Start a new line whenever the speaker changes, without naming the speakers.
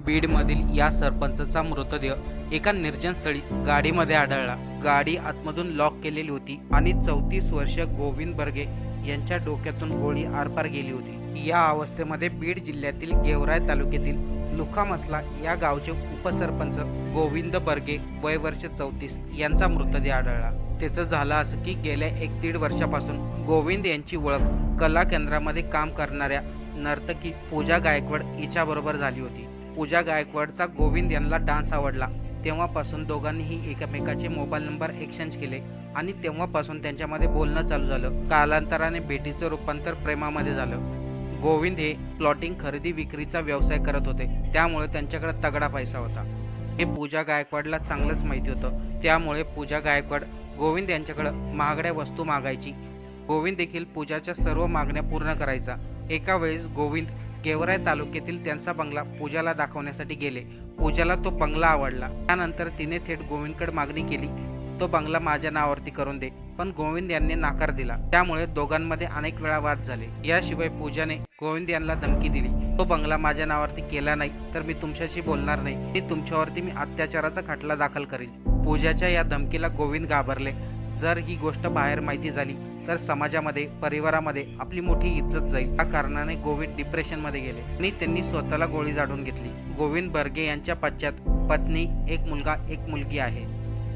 बीडमधील या सरपंचाचा मृतदेह एका निर्जन स्थळी गाडीमध्ये आढळला। गाडी आतमधून लॉक केलेली होती आणि 34 वर्षीय गोविंद बर्गे यांच्या डोक्यातून गोळी आरपार गेली होती। या अवस्थेमध्ये बीड जिल्ह्यातील गेवराई तालुक्यातील लुखामसला या गावचे उपसरपंच गोविंद बर्गे वय वर्ष 34 यांचा मृतदेह आढळला। त्याचं झालं असं की गेल्या 1-1.5 वर्षापासून गोविंद यांची ओळख कला केंद्रामध्ये काम करणाऱ्या नर्तकी पूजा गायकवाड हिच्याबरोबर झाली होती। पूजा गायकवाडचा गोविंद यांना डान्स आवडला। तेव्हापासून दोघांनीही एकमेकाचे मोबाईल नंबर एक्सचेंज केले आणि तेव्हापासून त्यांच्यामध्ये बोलणं चालू झालं। कालांतराने भेटीचं रूपांतर प्रेमामध्ये झालं। गोविंद हे प्लॉटिंग खरेदी विक्रीचा व्यवसाय करत होते, त्यामुळे त्यांच्याकडे तगडा पैसा होता। हे पूजा गायकवाडला चांगलंच माहिती होतं, त्यामुळे पूजा गायकवाड गोविंद यांच्याकडे महागड्या वस्तू मागायची। गोविंद देखील पूजाच्या सर्व मागण्या पूर्ण करायचा। एका वेळेस गोविंद गेवराई तालुक्यातील त्यांचा बंगला पूजाला दाखवण्यासाठी गेले। पूजाला तो बंगला आवडला। त्यानंतर तिने थेट गोविंदकडे मागणी केली, तो बंगला माझ्या नावावरती करून दे, पण गोविंद यांनी नाकार दिला। त्यामुळे दोघांमध्ये अनेक वेळा वाद झाले। याशिवाय पूजाने गोविंद यांना धमकी दिली, तो बंगला माझ्या नावावरती केला नाही तर मी तुमच्याशी बोलणार नाही, मी तुमच्यावरती अत्याचाराचा खटला दाखल करील। पूजाच्या या धमकीला गोविंद घाबरले। जर ही गोष्ट बाहेर माहिती झाली तर समाजामध्ये, परिवारामध्ये आपली मोठी इज्जत जाईल। या कारणाने गोविंद डिप्रेशनमध्ये गेले आणि त्यांनी स्वतःला गोळी झाडून घेतली। गोविंद बर्गे यांच्या पश्चात पत्नी, एक मुलगा, एक मुलगी आहे।